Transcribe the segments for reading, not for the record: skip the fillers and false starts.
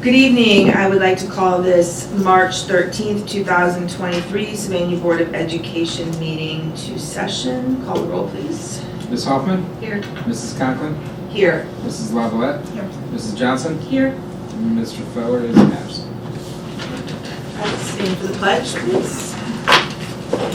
Good evening. I would like to call this March 13th, 2023 Sylvania Board of Education meeting to session. Call the roll, please. Ms. Hoffman? Here. Mrs. Conklin? Here. Mrs. Lavalette? Here. Mrs. Johnson? Here. Mr. Feller is absent. Stand for the pledge, please.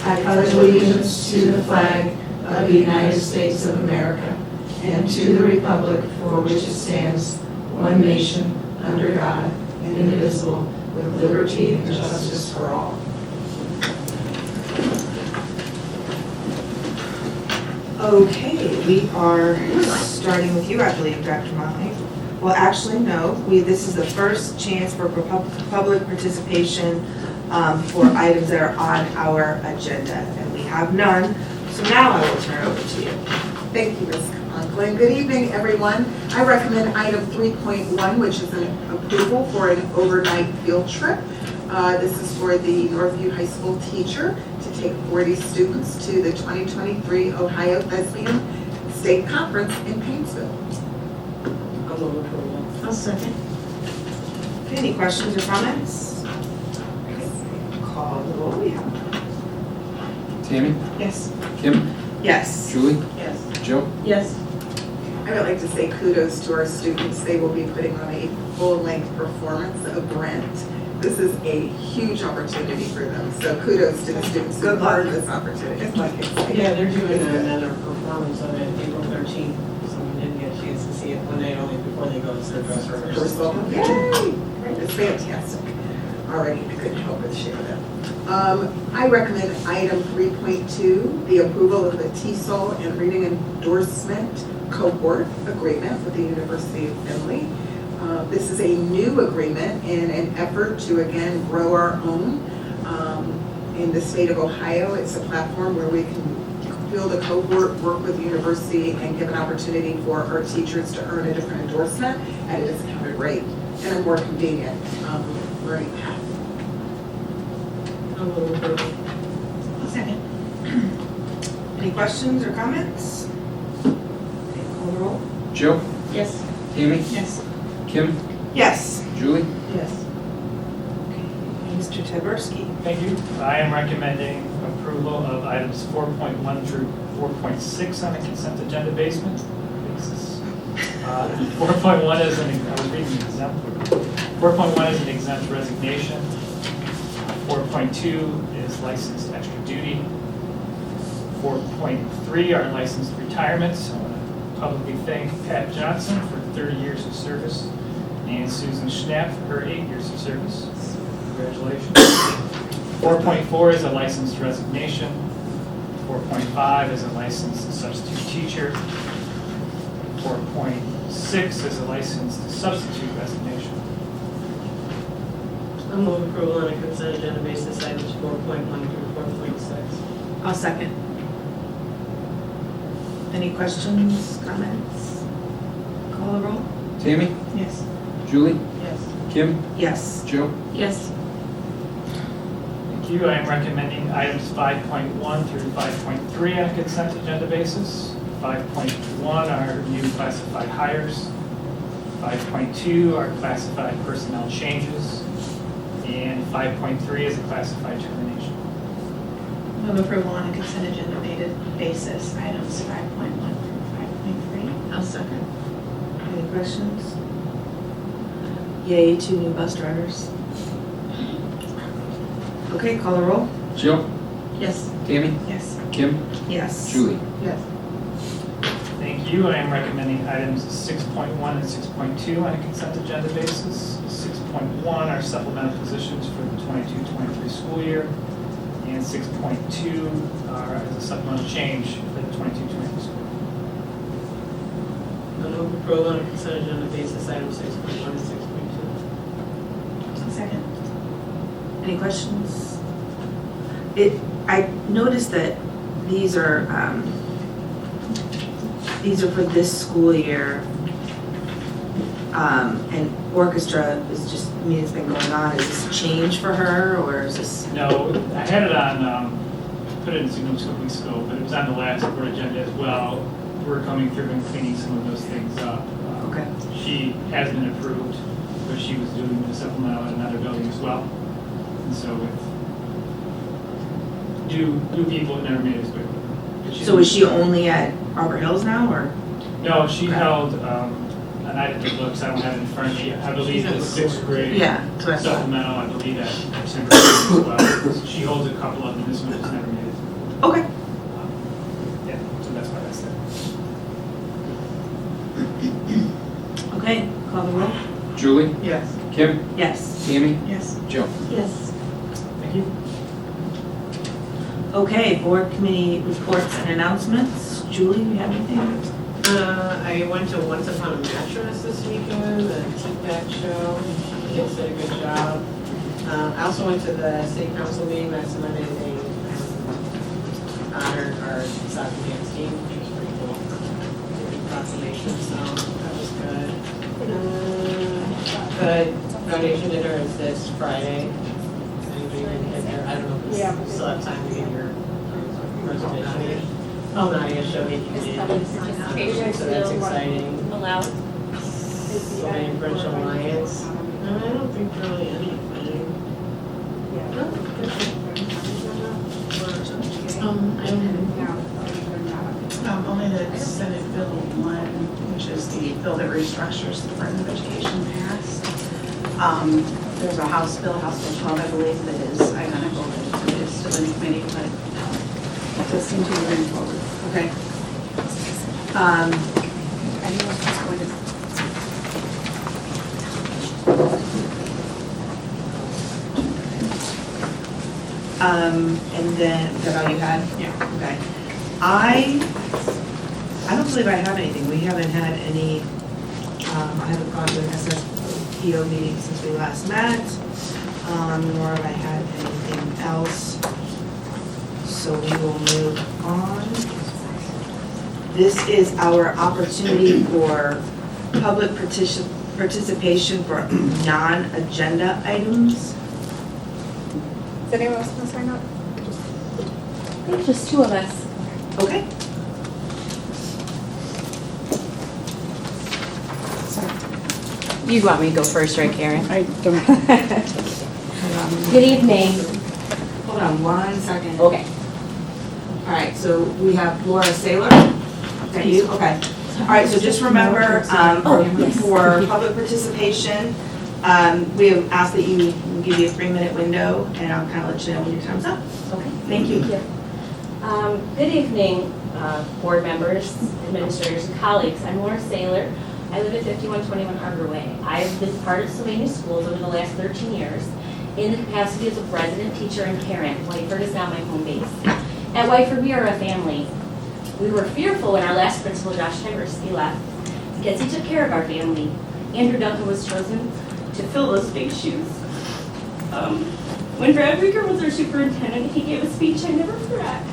I pledge allegiance to the flag of the United States of America and to the republic for which it stands, one nation, under God, indivisible, with liberty and justice for all. Okay, we are starting with you, I believe, Dr. Motley. Well, actually, no. This is the first chance for public participation for items that are on our agenda, and we have none. So now I will turn it over to you. Thank you, Ms. Conklin. Good evening, everyone. I recommend item 3.1, which is an approval for an overnight field trip. This is for the Northview High School teacher to take 40 students to the 2023 Ohio Thespian State Conference in Paintsville. I'll move approval. I'll second. Okay, any questions or comments? Call the roll. We have. Tammy? Yes. Kim? Yes. Julie? Yes. Joe? Yes. I would like to say kudos to our students. They will be putting on a full-length performance of Rent. This is a huge opportunity for them. So kudos to the students who are part of this opportunity. It's like exciting. Yeah, they're doing another performance of it April 13th, so we didn't get a chance to see it one night only before they go to their dress rehearsal. Rehearsal. Yay! It's fantastic. Alrighty, I couldn't help but share that. I recommend item 3.2, the approval of the TESOL and reading endorsement cohort agreement with the University of Findlay. This is a new agreement in an effort to again grow our own in the state of Ohio. It's a platform where we can build a cohort, work with the university, and give an opportunity for our teachers to earn a different endorsement at a discounted rate and a more convenient learning path. I'll move approval. Second. Any questions or comments? Okay, call the roll. Joe? Yes. Tammy? Yes. Kim? Yes. Julie? Yes. Mr. Taberski. Thank you. I am recommending approval of items 4.1 through 4.6 on a consent agenda basis. 4.1 is an, I was reading the exempt. 4.1 is an exempt resignation. 4.2 is licensed extra duty. 4.3 are licensed retirements. I want to publicly thank Pat Johnson for 30 years of service and Susan Schnapp for her 8 years of service. Congratulations. 4.4 is a licensed resignation. 4.5 is a licensed substitute teacher. 4.6 is a licensed substitute resignation. I'll move approval on a consent agenda basis items 4.1 through 4.6. I'll second. Any questions, comments? Call the roll. Tammy? Yes. Julie? Yes. Kim? Yes. Joe? Yes. Thank you. I am recommending items 5.1 through 5.3 on a consent agenda basis. 5.1 are new classified hires. 5.2 are classified personnel changes. And 5.3 is a classified termination. Move approval on a consent agenda basis, items 5.1 through 5.3. I'll second. Any questions? Yay, 2 new bus drivers. Okay, call the roll. Joe? Yes. Tammy? Yes. Kim? Yes. Julie? Yes. Thank you. I am recommending items 6.1 and 6.2 on a consent agenda basis. 6.1 are supplemental positions for the 22-23 school year, and 6.2 are as a supplemental change for the 22-23 school year. I'll move approval on a consent agenda basis items 6.1 and 6.2. Second. Any questions? I noticed that these are for this school year. And orchestra is just, I mean, it's been going on. Is this a change for her, or is this? No, I had it on, put it in Zoom 2 weeks ago, but it was on the last board agenda as well. We're coming through and cleaning some of those things up. Okay. She has been approved but she was doing the supplemental at another building as well. And so with new people, it never made it as quickly. But So is she only at Arbor Hills now, or? No, she held, and I have to look, 'cause I don't have it in front of me. I believe it's sixth grade. Yeah, that's what I thought. Supplemental, I believe at Central as well. She holds a couple of them, this one just never made it. Okay. Yeah, so that's why that's there. Okay, call the roll. Julie? Yes. Kim? Yes. Tammy? Yes. Jill? Yes. Thank you. Okay, board committee reports and announcements. Julie, you have anything? I went to Once Upon a Mattress this weekend, the Tea-Pack show. Kids did a good job. I also went to the city council meeting last Monday. They honored our soccer dance team, which was pretty cool. Big proclamation, so that was good. The foundation dinner is this Friday. Anybody didn't get there? I don't know if you still have time to get your reservation. Oh, Nadia showed me you did. So that's exciting. Allowed? So many French Alliance. No, I don't think really anything. I don't have anything. Only the Senate Bill 1, which is the bill that restructures the Department of Education passed. There's a House Bill 12, I believe, that is identical, that is still in committee, but it does seem to be moving forward. Okay. Anyone's just going to And then, is that all you had? Yeah. Okay. I don't believe I have anything. We haven't had any, I haven't gone to an SSPO meeting since we last met, nor have I had anything else. So we will move on. This is our opportunity for public participation for non-agenda items. Is anyone else going to sign up? I think just two of us. Okay. You want me to go first, right, Karen? I don't. Good evening. Hold on one second. Okay. All right, so we have Laura Saylor. Is that you? Okay. All right, so just remember, yes. for public participation, we have asked that you give you a 3-minute window, and I'll kind of let you know when your time's up. Okay. Thank you. Good evening, board members, administrators, and colleagues. I'm Laura Saylor. I live at 5121 Harbor Way. I've been part of Sylvania Schools over the last 13 years in the capacity as a resident teacher and parent. Whiteford is now my home base. At Whiteford, we are a family. We were fearful when our last principal, Josh Tyversky, left because he took care of our family. Andrew Duncan was chosen to fill those big shoes. When Brad Rieger was our superintendent, he gave a speech I never forgot.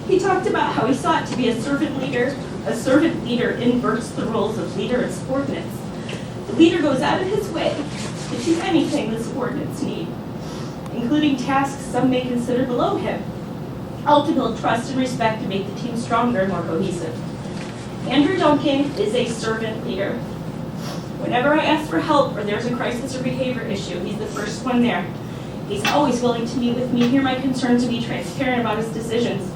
He talked about how he sought to be a servant leader. A servant leader inverts the roles of leader and subordinates. The leader goes out of his way to do anything the subordinates need, including tasks some may consider below him, all to build trust and respect to make the team stronger and more cohesive. Andrew Duncan is a servant leader. Whenever I ask for help or there's a crisis or behavior issue, he's the first one there. He's always willing to meet with me, hear my concerns, and be transparent about his decisions.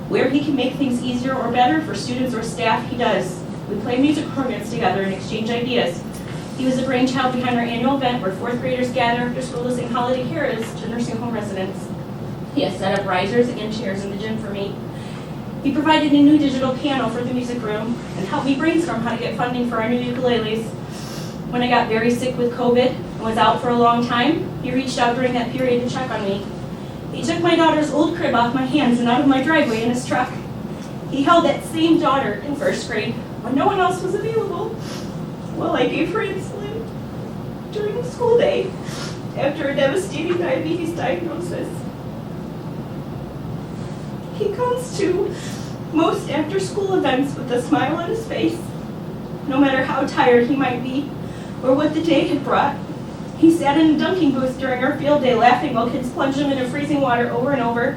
Where he can make things easier or better for students or staff, he does. We play music programs together and exchange ideas. He was the brainchild behind our annual event where 4th graders gather after school to sing holiday carols to nursing home residents. He has set up risers and chairs in the gym for me. He provided a new digital piano for the music room and helped me brainstorm how to get funding for our new ukuleles. When I got very sick with COVID and was out for a long time, he reached out during that period to check on me. He took my daughter's old crib off my hands and out of my driveway in his truck. He held that same daughter in 1st grade when no one else was available while I gave her insulin during the school day after a devastating diabetes diagnosis. He comes to most after-school events with a smile on his face, no matter how tired he might be or what the day had brought. He sat in a dunking booth during our field day laughing while kids plunged him into freezing water over and over.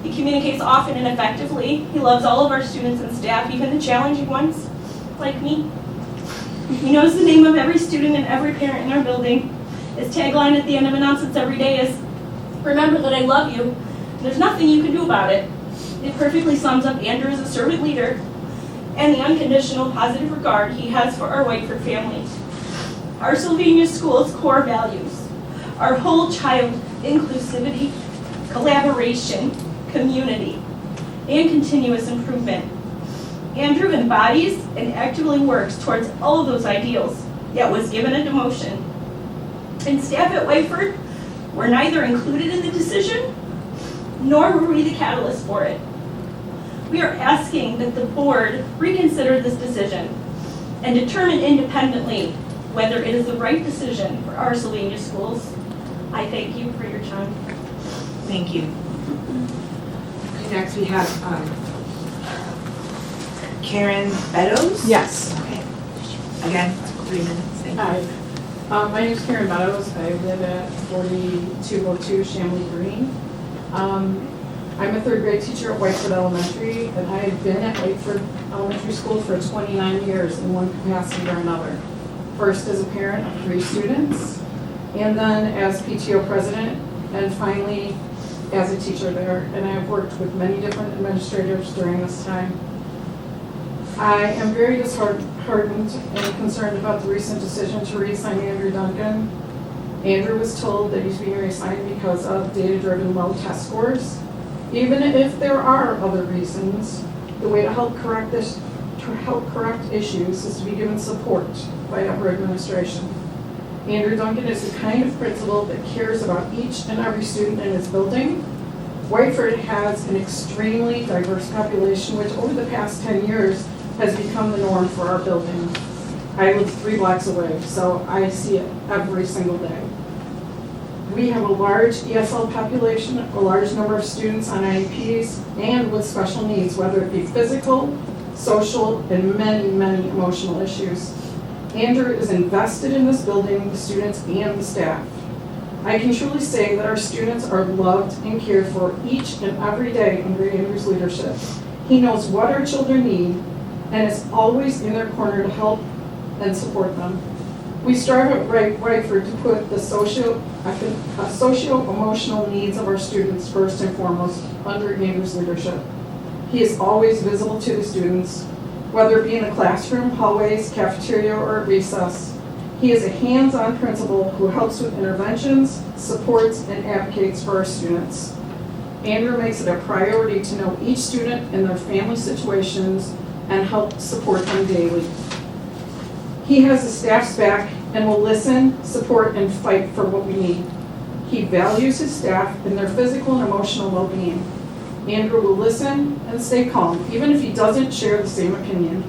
He communicates often and effectively. He loves all of our students and staff, even the challenging ones, like me. He knows the name of every student and every parent in our building. His tagline at the end of announcements every day is, "Remember that I love you. There's nothing you can do about it." It perfectly sums up Andrew as a servant leader and the unconditional positive regard he has for our Whiteford family. Our Sylvania School's core values are whole child inclusivity, collaboration, community, and continuous improvement. Andrew embodies and actively works towards all of those ideals, yet was given a demotion. And staff at Whiteford were neither included in the decision, nor were we the catalyst for it. We are asking that the board reconsider this decision and determine independently whether it is the right decision for our Sylvania schools. I thank you for your time. Thank you. Okay, next we have Karen Beddoes? Yes. Okay. Again, 3 minutes. Thank you. Hi. My name is Karen Meadows. I live at 4202 Shamley Green. I'm a third grade teacher at Whiteford Elementary, and I have been at Whiteford Elementary School for 29 years in one capacity or another. First as a parent of 3 students, and then as PTO president, and finally as a teacher there. And I have worked with many different administrators during this time. I am very disheartened and concerned about the recent decision to reassign Andrew Duncan. Andrew was told that he's being reassigned because of data-driven low test scores. Even if there are other reasons, the way to help correct issues is to be given support by upper administration. Andrew Duncan is the kind of principal that cares about each and every student in his building. Whiteford has an extremely diverse population, which over the past 10 years has become the norm for our building. I live 3 blocks away, so I see it every single day. We have a large ESL population, a large number of students on IEPs, and with special needs, whether it be physical, social, and many, many emotional issues. Andrew is invested in this building, the students and the staff. I can truly say that our students are loved and cared for each and every day under Andrew's leadership. He knows what our children need and is always in their corner to help and support them. We strive at Whiteford to put the socio-emotional needs of our students first and foremost under Andrew's leadership. He is always visible to the students, whether it be in the classroom, hallways, cafeteria, or at recess. He is a hands-on principal who helps with interventions, supports, and advocates for our students. Andrew makes it a priority to know each student and their family situations and help support them daily. He has the staff's back and will listen, support, and fight for what we need. He values his staff and their physical and emotional well-being. Andrew will listen and stay calm, even if he doesn't share the same opinion.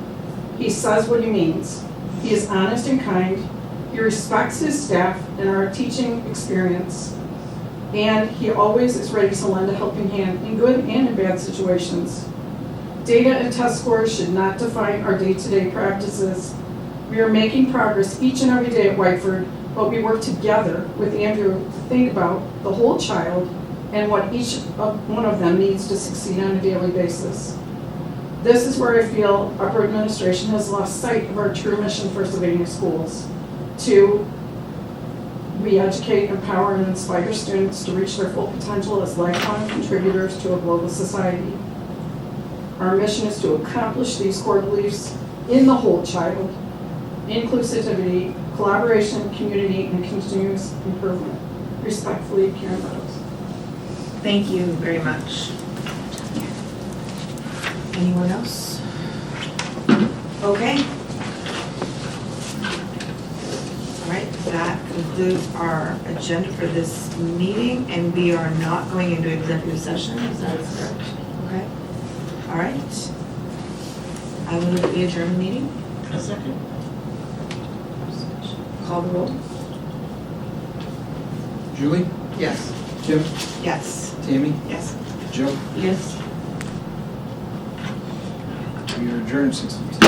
He says what he means. He is honest and kind. He respects his staff and our teaching experience. And he always is ready to lend a helping hand in good and in bad situations. Data and test scores should not define our day-to-day practices. We are making progress each and every day at Whiteford, but we work together with Andrew to think about the whole child and what each one of them needs to succeed on a daily basis. This is where I feel upper administration has lost sight of our true mission for Sylvania schools: to re-educate, empower, and inspire students to reach their full potential as lifelong contributors to a global society. Our mission is to accomplish these core beliefs in the whole child: inclusivity, collaboration, community, and continuous improvement. Respectfully, Karen Meadows. Thank you very much. Anyone else? Okay. All right, that concludes our agenda for this meeting, and we are not going into executive session, is that correct? Okay. All right. I will move that we adjourn the meeting. A second. Call the roll. Julie? Yes. Kim? Yes. Tammy? Yes. Joe? Yes. We are adjourned 6:15.